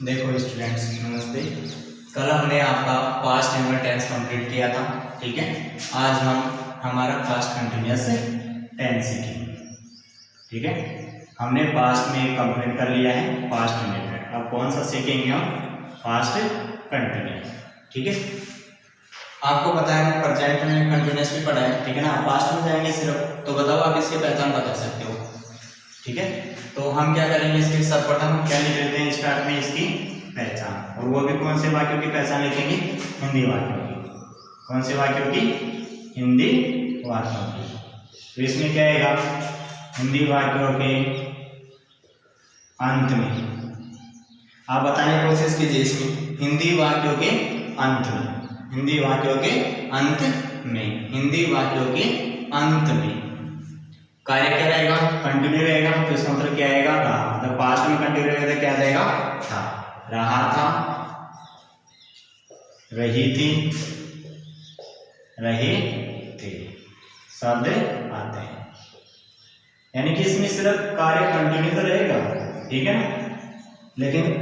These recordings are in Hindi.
देखो स्टूडेंट्स, नमस्ते। कल हमने आपका पास्ट एंड टेंस कंप्लीट किया था, ठीक है। आज हम हमारा पास्ट कंटिन्यूअस टेंस सीखेंगे, ठीक है। हमने पास्ट में कंप्लीट कर लिया है पास्ट इंडेफिनिट। अब कौन सा सीखेंगे हम? पास्ट कंटिन्यूअस, ठीक है। आपको पता है हमने प्रेजेंट में कंटिन्यूअस भी पढ़ा है, ठीक है ना। पास्ट में जाएंगे सिर्फ, तो बताओ आप इसकी पहचान बता सकते हो, ठीक है। तो हम क्या करेंगे, इसके सर्वप्रथम क्या लिख लेते हैं स्टार्ट में इसकी पहचान, और वो भी कौन से वाक्यों की पहचान लिखेंगे? हिंदी वाक्यों की। कौन से वाक्यों की? हिंदी वाक्यों की। तो इसमें क्या आएगा? हिंदी वाक्यों के अंत में आप बताने की कोशिश कीजिए। इसमें हिंदी वाक्यों के अंत में, हिंदी वाक्यों के अंत में, हिंदी वाक्यों के अंत में कार्य क्या रहेगा? कंटिन्यू रहेगा। तो इसका मतलब क्या आएगा? रहा। मतलब पास्ट में कंटिन्यू रहेगा तो क्या जाएगा? था। रहा था, रही थी, रहे थे, शब्द आते हैं। यानी कि इसमें सिर्फ कार्य कंटिन्यू तो रहेगा, ठीक है ना। लेकिन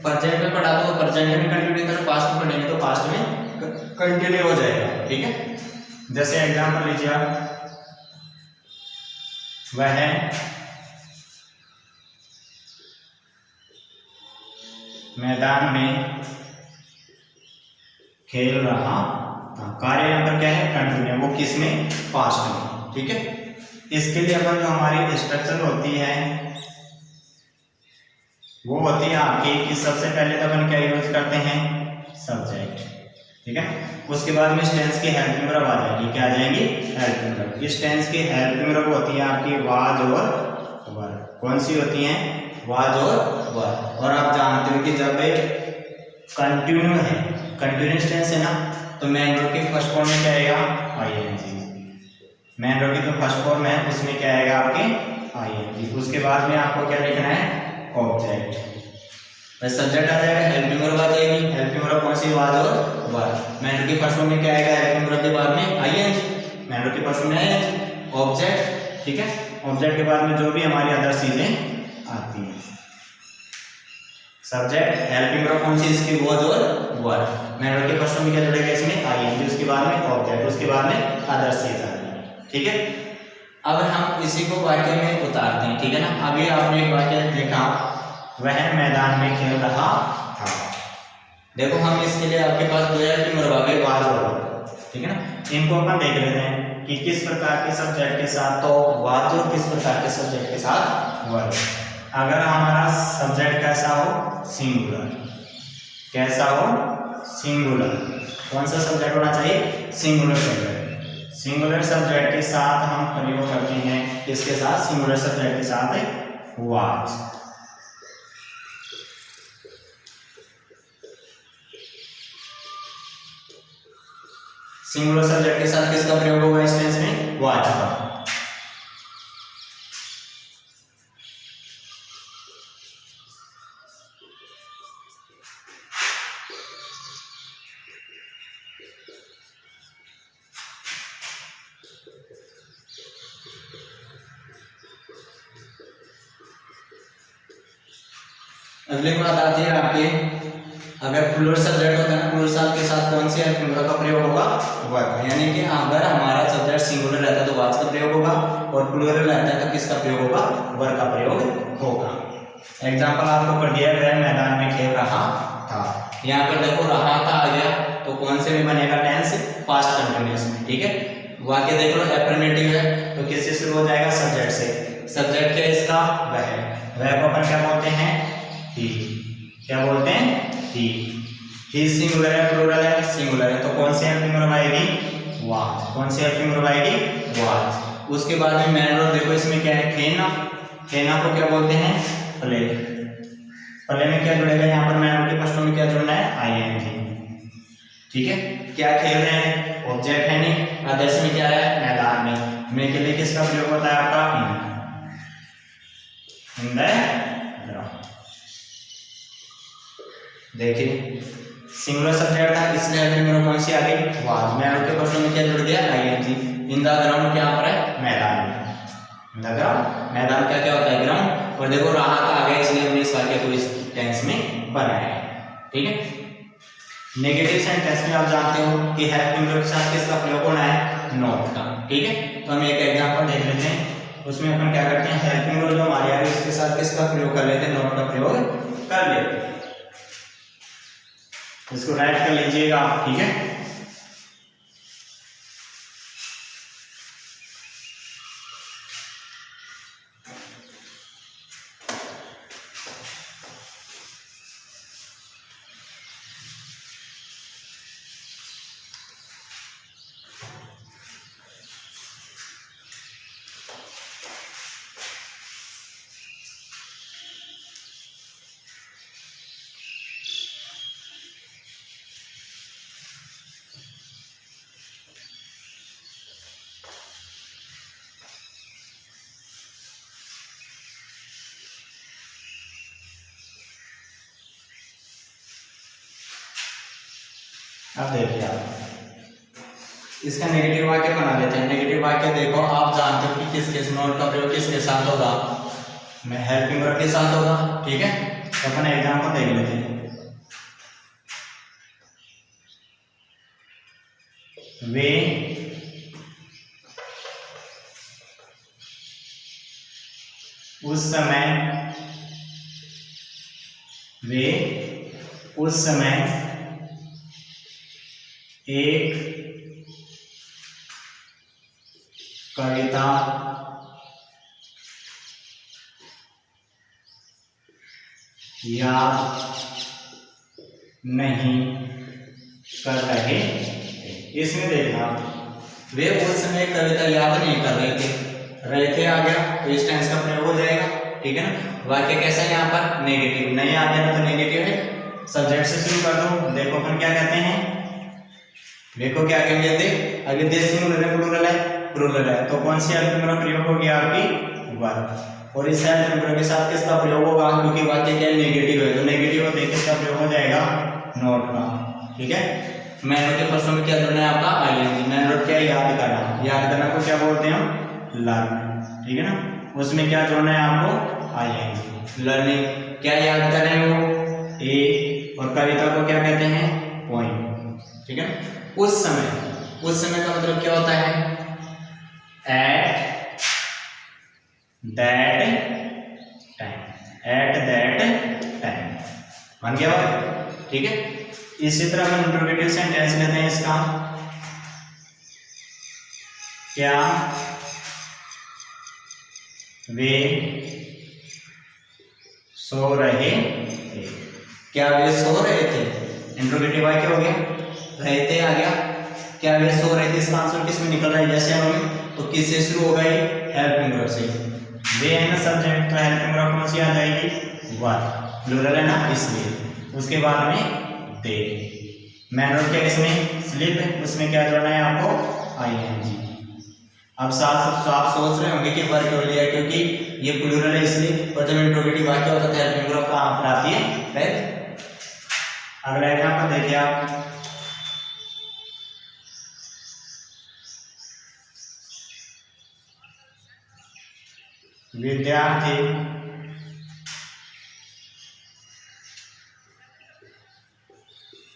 प्रेजेंट में पढ़ा तो प्रेजेंट में कंटिन्यू करो, पास्ट में पढ़ेंगे तो पास्ट में कंटिन्यू हो जाएगा, ठीक है। जैसे एग्जांपल लीजिए आप, वह मैदान में खेल रहा था। कार्य यहाँ पर क्या है? कंटिन्यू। वो किस में? पास्ट में, ठीक है। इसके लिए अपन जो हमारी स्ट्रक्चर होती है वो होती है आपकी कि सबसे पहले तो अपन क्या यूज करते हैं? सब्जेक्ट, ठीक है। उसके बाद में इस टेंस की हेल्पिंग वर्ब आ जाएगी। क्या आ जाएंगी? Helping verb. इस टेंस की हेल्पिंग वर्ब होती है आपकी वाज और वर। कौन सी होती है? वाज और वर। और आप जानते हो कि जब कंटिन्यू है, कंटिन्यूअस टेंस है ना, तो मेन वर्ब की फर्स्ट फॉर्म में क्या आएगा? आईएनजी। मेन वर्ब की जो फर्स्ट फॉर्म है उसमें क्या आएगा? आपके आईएनजी। उसके बाद में आपको क्या लिखना है? ऑब्जेक्ट। सब्जेक्ट आ जाएगा, हेल्पिंग वर्ब आ जाएगी। हेल्पिंग वर्ब कौन सी? वाज और वर। मेन वर्ब की फर्स्ट फॉर्म में क्या आएगा? हेल्पिंग वर्ब के बाद में आईएनजी। मेन वर्ब की फर्स्ट फॉर्म में आईएनजी। ऑब्जेक्ट, ठीक है। ऑब्जेक्ट के बाद में जो भी हमारी अदर चीजें आती हैं, सब्जेक्ट, हेल्पिंग वर्ब कौन सी? इसकी वाज और वर। मेन वर्ब की फर्स्ट फॉर्म में क्या जुड़ेगा? इसमें आईएनजी। उसके बाद में ऑब्जेक्ट, उसके बाद में अदर चीज आ जाएगी, ठीक है। अब हम इसी को वाक्य में उतारते हैं, ठीक है ना। अभी आपने एक वाक्य देखा, वह मैदान में खेल रहा था। देखो हम इसके लिए आपके पास दो हेल्पिंग वर्ब आ गए, वाज और वर, ठीक है ना। इनको अपन देख लेते हैं कि किस प्रकार के सब्जेक्ट के साथ तो वाज और किस प्रकार के सब्जेक्ट के साथ वर। अगर हमारा सब्जेक्ट कैसा हो? सिंगुलर। कैसा हो? सिंगुलर। कौन सा सब्जेक्ट होना चाहिए? Singular subject. सिंगुलर सब्जेक्ट के साथ हम प्रयोग करते हैं, किसके साथ? सिंगुलर सब्जेक्ट के साथ वाज। सिंगुलर सब्जेक्ट के साथ किसका प्रयोग होगा इस टेंस में? वाज का। अगली बात आती है आपके, अगर प्लूरल सब्जेक्ट होता है ना, प्लूरल के साथ कौन सी हेल्पिंग वर्ब का प्रयोग होगा? वर। यानी कि अगर हमारा सब्जेक्ट सिंगुलर रहता है तो वाज का प्रयोग होगा, और प्लूरल रहता है तो किसका प्रयोग होगा? वर का प्रयोग होगा। एग्जांपल आपको कर दिया, वह मैदान में खेल रहा था। यहाँ पर देखो रहा था आ गया, तो कौन से में बनेगा? टेंस पास्ट कंटिन्यूअस में, ठीक है। वाक्य देख लो, एफर्मेटिव है तो किससे शुरू हो जाएगा? सब्जेक्ट से। सब्जेक्ट क्या इसका? वह। वह को अपन क्या बोलते हैं? ही। क्या बोलते हैं? ही। ही सिंगुलर है, प्लूरल है? सिंगुलर है, तो कौन सी हेल्पिंग वर्ब आएगी? वाज। कौन सी हेल्पिंग वर्ब आएगी? वाज। उसके बाद में मेन वर्ब देखो इसमें क्या है? खेलना। खेलना को क्या बोलते हैं? प्ले। प्ले में क्या जुड़ेगा? यहाँ पर मेन वर्ब के फर्स्ट में क्या जुड़ना है? आईएनजी, ठीक है। क्या खेल रहे हैं? ऑब्जेक्ट है नहीं। अदर्स में क्या है? मैदान में के लिए किसका प्रयोग होता है? आपका इन द ग्राउंड। देखिए सिंगुलर सब्जेक्ट था, इसलिए हेल्पिंग वर्ब कौन सी आ गई? वाज। मेन वर्ब के फर्स्ट में क्या जुड़ गया? आईएनजी। इन द ग्राउंड क्या पर है? मैदान में। इन द ग्राउंड, मैदान क्या क्या होता है? ग्राउंड। और देखो रहा था आ गया, इसलिए हमने इस वाक्य को इस टेंस में बनाया है। ठीक है, नेगेटिव सेंटेंस में आप जानते हो कि हेल्पिंग वर्ब के साथ किसका प्रयोग होना है, नॉट का। ठीक है, तो हम एक एग्जांपल देख लेते हैं, उसमें अपन क्या करते हैं, हेल्पिंग वर्ब जो हमारी आ रही है उसके साथ किसका प्रयोग कर लेते हैं, नॉट का प्रयोग कर लेते हैं। इसको राइट कर लीजिएगा आप। ठीक है, अब देखिए आप इसका नेगेटिव वाक्य बना लेते हैं। नेगेटिव वाक्य देखो, आप जानते हो कि किस किस नॉट का प्रयोग किसके साथ होगा, मैं हेल्पिंग वर्ब के साथ होगा। ठीक है, तो अपन एग्जांपल देख लेते हैं। वे उस समय एक कविता याद नहीं कर रहे थे। इसमें देखना, वे उस समय कविता याद नहीं कर रहे थे आ गया, तो इस टेंस का प्रयोग हो जाएगा। ठीक है ना, वाक्य कैसा है यहाँ पर, नेगेटिव। नहीं आ गया ना तो नेगेटिव है। सब्जेक्ट से शुरू कर दो, देखो अपन क्या कहते हैं, देखो क्या कहेंगे, देख अगर दे सिंगुलर है प्लूरल है, तो कौन सी हेल्पिंग वर्ब प्रयोग होगी, आपकी वर्ब। और इस हेल्पिंग वर्ब के साथ किसका प्रयोग होगा, क्योंकि वाक्य क्या है, नेगेटिव है, तो नेगेटिव होते किसका प्रयोग हो जाएगा, नॉट का। ठीक है, मैन वर्ब के प्रश्नों में क्या जोड़ना है आपका, आईएनजी। मैन वर्ब क्या है, याद करना को क्या बोलते हैं हम, लर्न। ठीक है ना, उसमें क्या जोड़ना है आपको, आईएनजी। लर्निंग, क्या याद कर रहे हो, ए, और कविता को क्या कहते हैं, पोएम। ठीक है, उस समय का मतलब क्या होता है, एट दैट टाइम। बन गया बात। ठीक है, इसी तरह हम इंटरोगेटिव सेंटेंस लेते हैं इसका, क्या वे सो रहे थे, क्या वे सो रहे थे, इंटरोगेटिव वाक्य हो गया, रहते आ गया, क्या वे सो रहे थे, इसका आंसर किस में निकल रहा है, जैसे हमें, तो किससे शुरू होगा, ये हेल्पिंग वर्ब से। वे है ना सब्जेक्ट, तो हेल्पिंग वर्ब कौन सी आ जाएगी, वर, प्लूरल है ना इसलिए। उसके बाद में दे, मैन वर्ब क्या इसमें, स्लीप है, उसमें क्या जोड़ना है आपको, आईएनजी। अब साफ सोच रहे होंगे कि वर्ब क्यों लिया, क्योंकि ये प्लूरल है इसलिए, और जब इंटरोगेटिव वाक्य होता है हेल्पिंग वर्ब कहाँ पर आती है, राइट। अगला एग्जांपल देखिए आप, विद्यार्थी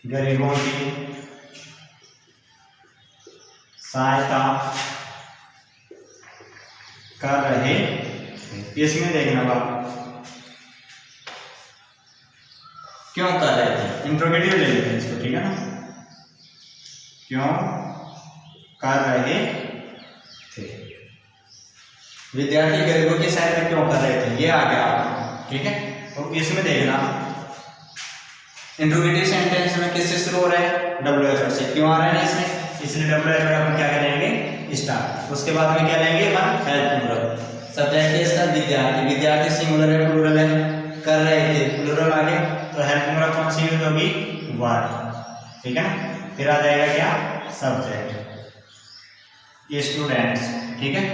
गरीबों की सहायता कर रहे। इसमें देखना बाप, क्यों कर रहे थे, इंट्रोगेटिव ले लेते हैं इसको। ठीक है ना, क्यों कर रहे थे, विद्यार्थी गरीबों की सहायता क्यों कर रहे थे, ये आ गया आपका। ठीक है, तो इसमें देखना, इंट्रोगेटिव सेंटेंस में किससे शुरू हो रहा है, WH से। क्यों आ रहा है ना इसमें, इसलिए WH अपन क्या करेंगे, स्टार्ट। उसके बाद में क्या लेंगे अपन, हेल्पिंग वर्ब। सब्जेक्ट है इसका विद्यार्थी, विद्यार्थी सिंगुलर है प्लूरल है, कर रहे थे प्लूरल आ गया, तो हेल्पिंग वर्ब कौन सी यूज होगी, वर्ब। ठीक है ना, फिर आ जाएगा क्या, सब्जेक्ट, स्टूडेंट्स। ठीक है,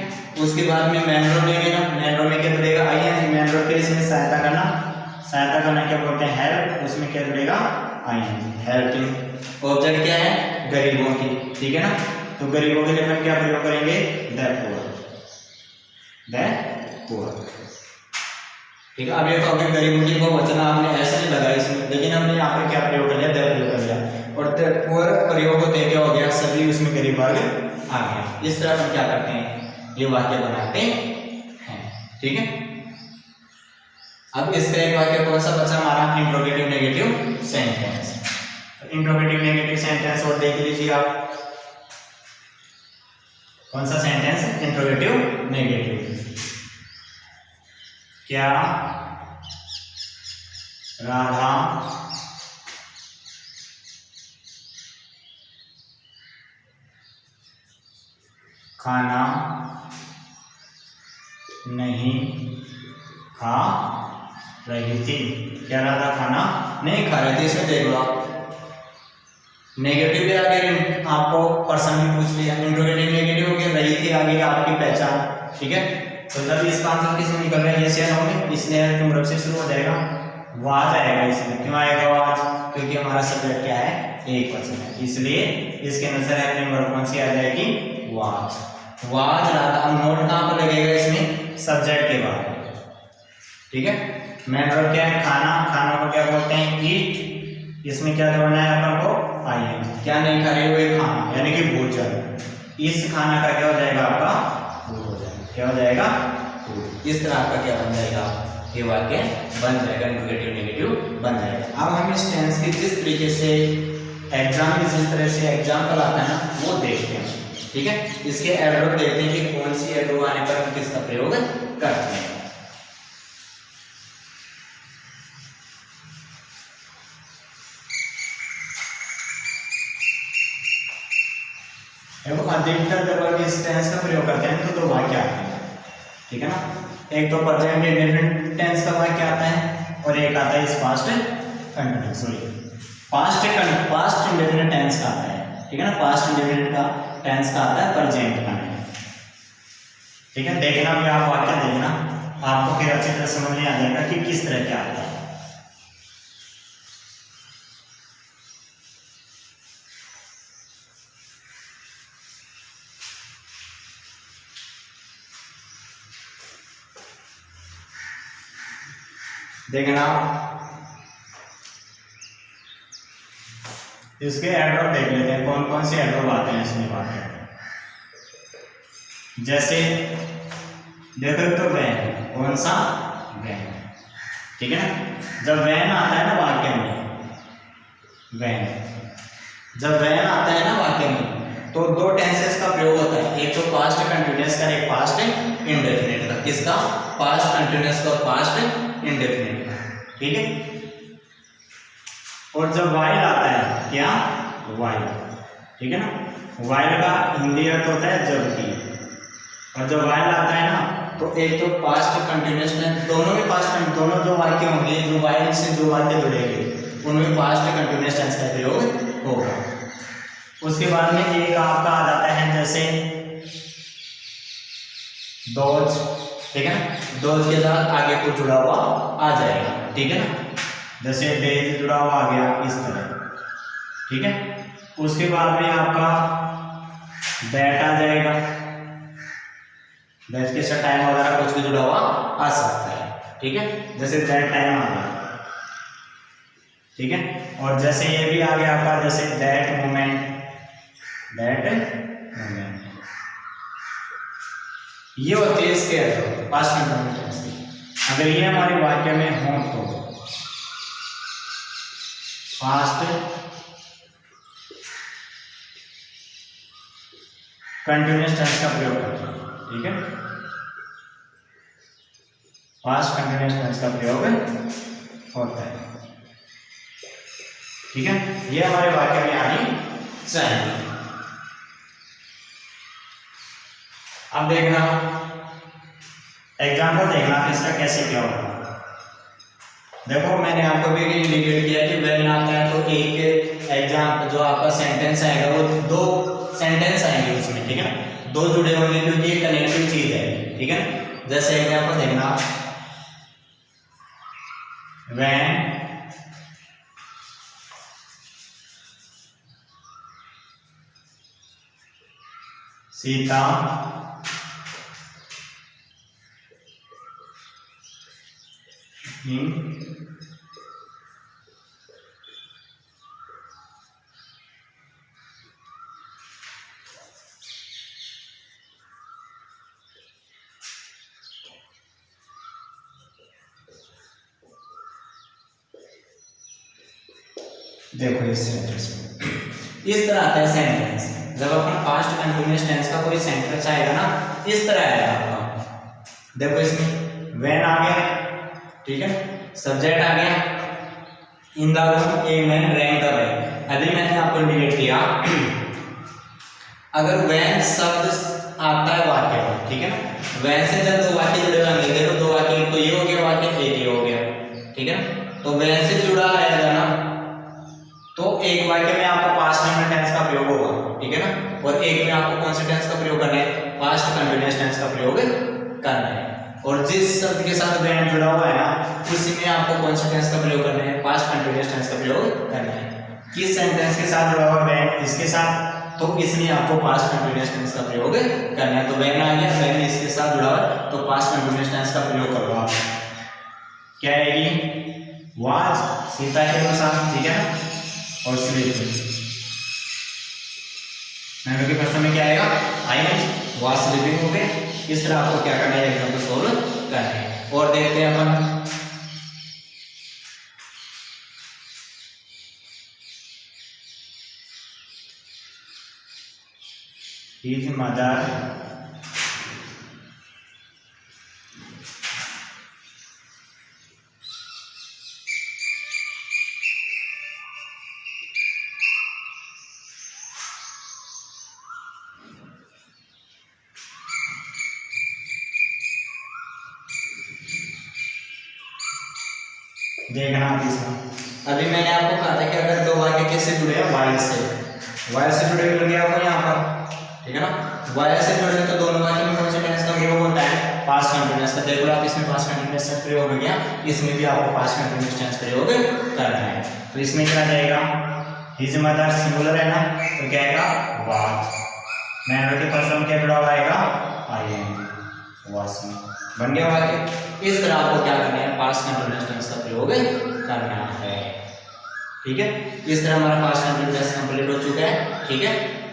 उसके बाद में मैन वर्ब लेंगे ना, मैन वर्ब में क्या जुड़ेगा, आईएनजी। मैन वर्ब के इसमें सहायता करना क्या बोलते हैं, हेल्प, उसमें क्या जुड़ेगा, आईएनजी, हेल्पिंग। ऑब्जेक्ट क्या है, गरीबों की। ठीक है ना, तो गरीबों के लिए हम क्या प्रयोग करेंगे, द पुअर। ठीक है। अब ये कहोगे गरीबों की बहुवचन आपने ऐसे नहीं लगाया इसमें, लेकिन हमने यहाँ पे क्या प्रयोग कर लिया, द प्रयोग कर लिया, और प्रयोग होते क्या हो गया, सभी उसमें गरीब वर्ग आ गया। इस तरह हम क्या करते हैं, ये वाक्य बनाते हैं। ठीक है। अब इसका एक वाक्य कौन सा बचा हमारा, interrogative negative sentence. Interrogative negative sentence और देख लीजिए आप, कौन सा सेंटेंस, इंट्रोगेटिव नेगेटिव। क्या राधा खाना नहीं खा रही थी। क्या राधा खाना नहीं खा रही थी। इसमें देख लो आप, नेगेटिव भी आगे आपको पर्सन भी पूछ लिया, इंट्रोगेटिव नेगेटिव हो गया, रही थी आगे आपकी पहचान। ठीक है। तो जब इसका आंसर किसमें निकल रहा है, यस या नो में, इसलिए तुम से शुरू हो जाएगा, वाज आएगा इसमें। क्यों आएगा वाज, क्योंकि हमारा सब्जेक्ट क्या है, एक वचन है, इसलिए इसके अनुसार अपनी वर्ब कौन सी आ जाएगी, वाज। वाज राधा। अब नोट कहाँ पर लगेगा इसमें, सब्जेक्ट के बाद। ठीक है। मेन वर्ब क्या है, खाना, खाना को क्या बोलते हैं, ईट। इसमें क्या जोड़ना है अपन को, आइए। क्या नहीं खा रहे हो, ये खाना यानी कि भोजन। इस खाना का क्या हो जाएगा आपका, फूड हो जाएगा। क्या हो जाएगा, फूड। इस तरह आपका क्या बन जाएगा, ये वाक्य बन जाएगा, इंट्रोगेटिव नेगेटिव बन जाएगा। अब हम इस टेंस की जिस तरीके से एग्जाम में जिस तरह से एग्जाम्पल आता है ना, वो देखते हैं। ठीक है। इसके एडवर्ब देखते हैं कि कौन सी एडवर्ब आने पर हम किसका प्रयोग करते हैं। देखो अधिकतर जब हम इस टेंस का प्रयोग करते हैं तो दो वाक्य आते हैं। ठीक है ना, एक तो प्रेजेंट इंडेफिनिट टेंस का वाक्य आता है और एक आता है इस past continuous, sorry past indefinite tense का आता है। ठीक है ना, पास्ट इंडेफिनिट का टेंस का आता है, प्रेजेंट का नहीं। ठीक है। देखना भी आप वाक्य देखना, आपको फिर अच्छी तरह समझ में आ जाएगा कि किस तरह क्या आता है। देखना इसके एडवर्ब देख लेते हैं, कौन कौन से एडवर्ब आते हैं इसमें वाक्य। जैसे देखो तो वैन, कौन सा, वैन। ठीक है ना, जब वैन आता है ना वाक्य में, वैन, जब वैन आता है ना वाक्य में, तो दो टेंसेस का प्रयोग होता है, एक तो पास्ट कंटिन्यूअस का, एक पास्ट इंडेफिनिट का। किसका, पास्ट कंटिन्यूअस का और पास्ट इंडेफिनिट का। ठीक है। और जब वाइल आता है, क्या, वाइल। ठीक है ना, वाइल का हिंदी अर्थ होता है जबकि, और जब वाइल आता है ना, तो एक तो पास्ट कंटिन्यूअस टेंस, दोनों में पास्ट, दोनों जो वाक्य होंगे, जो वाइल से जो वाक्य जुड़ेंगे, उनमें पास्ट कंटिन्यूअस टेंस का प्रयोग होगा। उसके बाद में एक आपका आ जाता है जैसे दोज। ठीक है ना, दोज के साथ आगे कुछ जुड़ा हुआ आ जाएगा। ठीक है ना, जैसे डेज जुड़ा हुआ आ गया इस तरह। ठीक है। उसके बाद में आपका दैट आ जाएगा, दैट के साथ टाइम वगैरह कुछ भी जुड़ा हुआ आ सकता है। ठीक है, जैसे दैट टाइम आ गया। ठीक है। और जैसे ये भी आ गया आपका, जैसे दैट मोमेंट, दैट मोमेंट, ये होते हैं इसके पास्ट कंटिन्यूअस टेंस की। अगर ये हमारे वाक्य में हो तो पास्ट कंटिन्यूअस टेंस का प्रयोग करते हैं। ठीक है, पास्ट कंटिन्यूअस टेंस का प्रयोग होता है। ठीक है, ये हमारे वाक्य में आनी चाहिए। अब देखना एग्जाम्पल, देखना इसका कैसे क्या होगा। देखो मैंने आपको भी इंडिकेट किया कि वेन आता है तो एक एग्जाम जो आपका सेंटेंस आएगा वो दो सेंटेंस आएंगे उसमें। ठीक है ना, दो जुड़े होंगे क्योंकि ये कनेक्टिव चीज है। ठीक है ना, जैसे एग्जाम्पल देखना, वेन सीता इन देखो इस सेंटेंस में इस तरह आता है सेंटेंस। जब अपन पास्ट कंटिन्यूअस टेंस का कोई सेंटेंस आएगा ना, इस तरह आएगा आपका। देखो इसमें व्हेन आ गया, ठीक है, सब्जेक्ट आ गया, in the room a man rang the bell. अभी मैंने आपको इंडिकेट किया, अगर व्हेन शब्द आता है वाक्य में, ठीक है ना, व्हेन से जब दो वाक्य जुड़े होंगे, देखो दो वाक्य, एक तो ये हो गया वाक्य, एक ये हो गया, ठीक है ना, तो व्हेन से जुड़ा आएगा ना, तो एक वाक्य में आपको पास्ट कंटिन्यूअस टेंस का प्रयोग होगा, ठीक है ना, और एक में आपको कौन से टेंस का प्रयोग करना है, पास्ट कंटिन्यूअस टेंस का प्रयोग करना है। और जिस शब्द के साथ व्हेन जुड़ा हुआ है ना, उसी में आपको कौन से टेंस का प्रयोग करना है, पास्ट कंटिन्यूअस टेंस का प्रयोग करना है। किस सेंटेंस के साथ जुड़ा हुआ व्हेन, इसके साथ, तो इसमें आपको पास्ट कंटिन्यूअस टेंस का प्रयोग करना है। तो व्हेन आ गया, व्हेन इसके साथ जुड़ा हुआ, तो पास्ट कंटिन्यूअस टेंस का प्रयोग करो आप। क्या आएगी, वाज सीता के साथ, ठीक है ना, और स्लीप मैंने के प्रश्न में क्या आएगा, आई वाज स्लीपिंग हो गए। इस तरह आपको क्या करना है, एग्जाम्पल सोल्व करना है। और देखते हैं अपन हिज मदर देखना आप इसमें। अभी मैंने आपको कहा था कि अगर दो वाक्य किससे जुड़े हैं, वाइल से जुड़े मिल गया आपको यहाँ पर, ठीक है ना, वाइल से जुड़े तो दोनों वाक्य में कौन से टेंस का प्रयोग होता है, पास्ट कंटिन्यूअस का। देखो आप इसमें पास्ट कंटिन्यूअस का प्रयोग हो गया, इसमें भी आपको पास्ट कंटिन्यूअस टेंस प्रयोग करना है। तो इसमें क्या जाएगा, हिज मदर सिंगुलर है ना, तो क्या आएगा, वाज। मैन के पर्सन क्या जुड़ा हुआ आएगा, आई एम, वाज बन गया वाक्य। इस तरह आपको क्या करना है, पास्ट कंटिन्यूअस टेंस का प्रयोग करना है, ठीक है। इस तरह हमारा पास्ट कंटिन्यूअस कंप्लीट हो चुका है, ठीक है।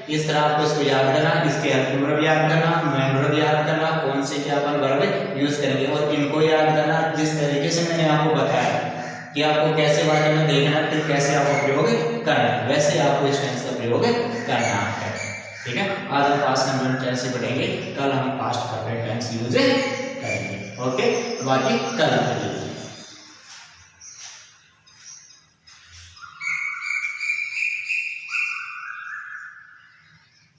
इस तरह आपको इसको याद करना, इसके हेल्पिंग वर्ब याद करना, मेन वर्ब याद करना, कौन से क्या अपन वर्ब यूज करेंगे, और इनको याद करना। जिस तरीके से मैंने आपको बताया कि आपको कैसे वाक्य में देखना, फिर कैसे आपको प्रयोग करना, वैसे आपको इस टेंस का प्रयोग करना है, ठीक है। आज हम पास्ट कंटिन्यूअस टेंस से पढ़ेंगे, कल हम पास्ट परफेक्ट टेंस यूज करेंगे, ओके। बाकी कल करेंगे।